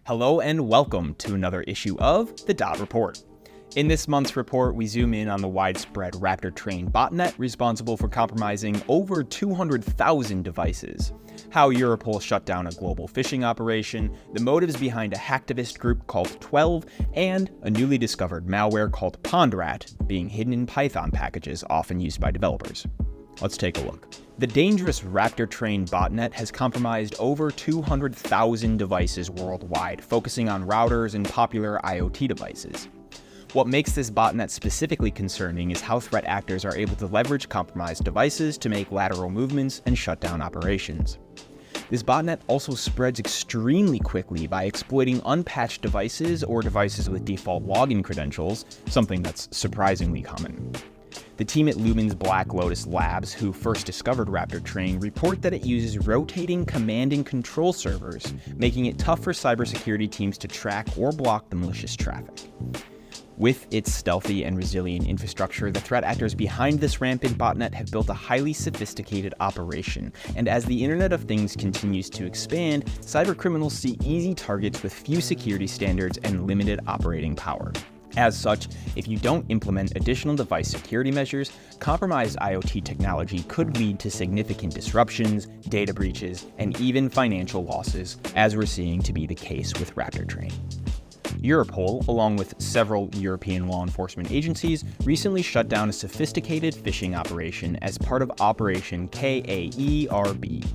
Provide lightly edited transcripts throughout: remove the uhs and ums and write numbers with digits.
Hello and welcome to another issue of the Dot Report. In this month's report, we zoom in on the widespread RaptorTrain Botnet responsible for compromising over 200,000 devices, how Europol shut down a global phishing operation, the motives behind a hacktivist group called 12, and a newly discovered malware called PondRAT being hidden in Python packages often used by developers. Let's take a look. The dangerous RaptorTrain Botnet has compromised over 200,000 devices worldwide, focusing on routers and popular IoT devices. What makes this botnet specifically concerning is how threat actors are able to leverage compromised devices to make lateral movements and shut down operations. This botnet also spreads extremely quickly by exploiting unpatched devices or devices with default login credentials, something that's surprisingly common. The team at Lumen's Black Lotus Labs, who first discovered RaptorTrain, report that it uses rotating command and control servers, making it tough for cybersecurity teams to track or block the malicious traffic. With its stealthy and resilient infrastructure, the threat actors behind this rampant botnet have built a highly sophisticated operation, and as the Internet of Things continues to expand, cybercriminals see easy targets with few security standards and limited operating power. As such, if you don't implement additional device security measures, compromised IoT technology could lead to significant disruptions, data breaches, and even financial losses, as we're seeing to be the case with RaptorTrain. Europol, along with several European law enforcement agencies, recently shut down a sophisticated phishing operation as part of Operation KAERB.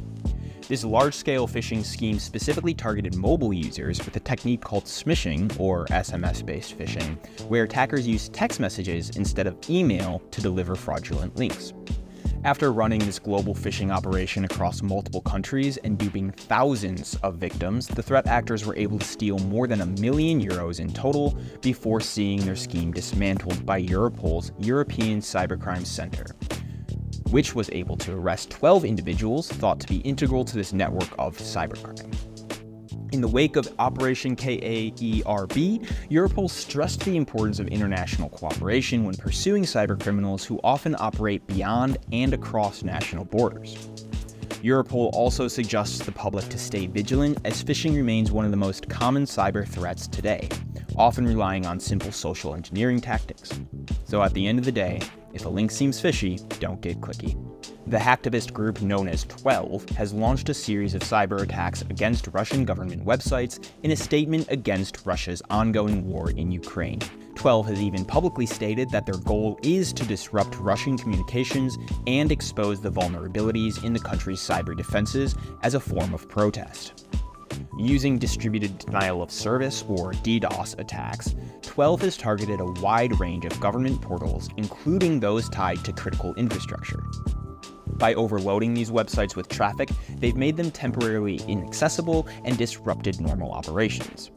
This large-scale phishing scheme specifically targeted mobile users with a technique called smishing, or SMS-based phishing, where attackers use text messages instead of email to deliver fraudulent links. After running this global phishing operation across multiple countries and duping thousands of victims, the threat actors were able to steal more than €1 million in total before seeing their scheme dismantled by Europol's European Cybercrime Center, which was able to arrest 12 individuals thought to be integral to this network of cybercrime. In the wake of Operation KAERB, Europol stressed the importance of international cooperation when pursuing cybercriminals who often operate beyond and across national borders. Europol also suggests the public to stay vigilant as phishing remains one of the most common cyber threats today, often relying on simple social engineering tactics. So at the end of the day, if a link seems fishy, don't get clicky. The hacktivist group known as 12 has launched a series of cyber attacks against Russian government websites in a statement against Russia's ongoing war in Ukraine. 12 has even publicly stated that their goal is to disrupt Russian communications and expose the vulnerabilities in the country's cyber defenses as a form of protest. Using distributed denial of service, or DDoS attacks, 12 has targeted a wide range of government portals, including those tied to critical infrastructure. By overloading these websites with traffic, they've made them temporarily inaccessible and disrupted normal operations.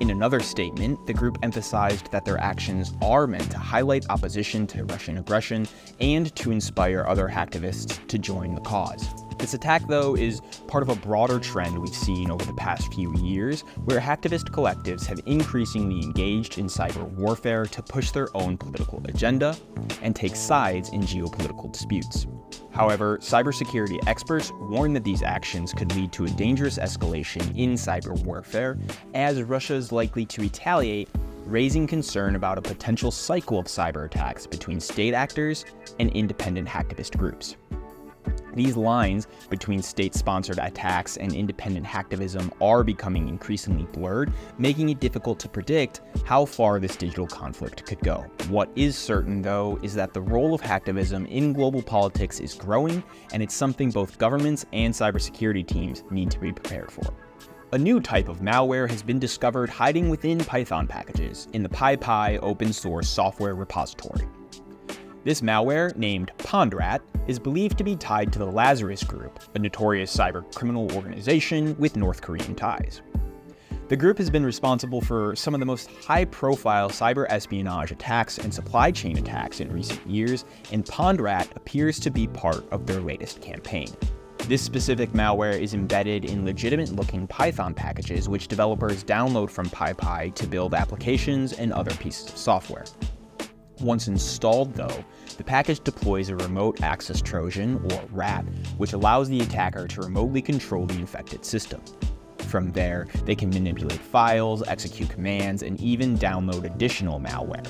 In another statement, the group emphasized that their actions are meant to highlight opposition to Russian aggression and to inspire other hacktivists to join the cause. This attack, though, is part of a broader trend we've seen over the past few years, where hacktivist collectives have increasingly engaged in cyber warfare to push their own political agenda and take sides in geopolitical disputes. However, cybersecurity experts warn that these actions could lead to a dangerous escalation in cyber warfare, as Russia is likely to retaliate, raising concern about a potential cycle of cyber attacks between state actors and independent hacktivist groups. These lines between state-sponsored attacks and independent hacktivism are becoming increasingly blurred, making it difficult to predict how far this digital conflict could go. What is certain, though, is that the role of hacktivism in global politics is growing, and it's something both governments and cybersecurity teams need to be prepared for. A new type of malware has been discovered hiding within Python packages in the PyPy open source software repository. This malware, named PondRAT, is believed to be tied to the Lazarus Group, a notorious cyber criminal organization with North Korean ties. The group has been responsible for some of the most high-profile cyber espionage attacks and supply chain attacks in recent years, and PondRAT appears to be part of their latest campaign. This specific malware is embedded in legitimate-looking Python packages which developers download from PyPy to build applications and other pieces of software. Once installed, though, the package deploys a remote access Trojan, or RAT, which allows the attacker to remotely control the infected system. From there, they can manipulate files, execute commands, and even download additional malware.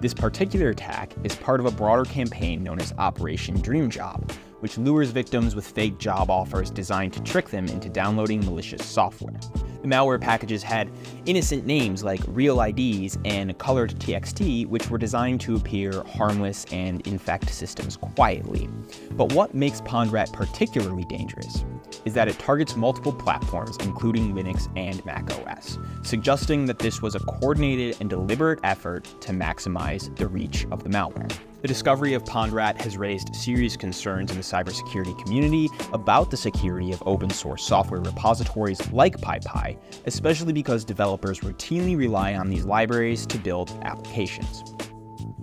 This particular attack is part of a broader campaign known as Operation Dream Job, which lures victims with fake job offers designed to trick them into downloading malicious software. The malware packages had innocent names like real IDs and colored TXT, which were designed to appear harmless and infect systems quietly. But what makes PondRAT particularly dangerous is that it targets multiple platforms, including Linux and Mac OS, suggesting that this was a coordinated and deliberate effort to maximize the reach of the malware. The discovery of PondRAT has raised serious concerns in the cybersecurity community about the security of open source software repositories like PyPI, especially because developers routinely rely on these libraries to build applications.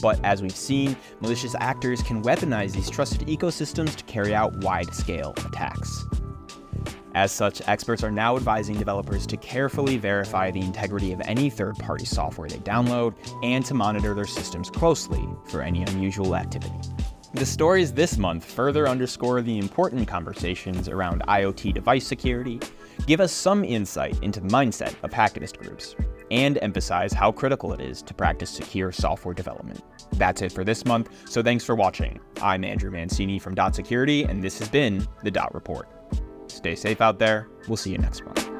But as we've seen, malicious actors can weaponize these trusted ecosystems to carry out wide-scale attacks. As such, experts are now advising developers to carefully verify the integrity of any third-party software they download and to monitor their systems closely for any unusual activity. The stories this month further underscore the important conversations around IoT device security, give us some insight into the mindset of hacktivist groups, and emphasize how critical it is to practice secure software development. That's it for this month, so thanks for watching. I'm Andrew Mancini from Security, and this has been the Report. Stay safe out there. We'll see you next month.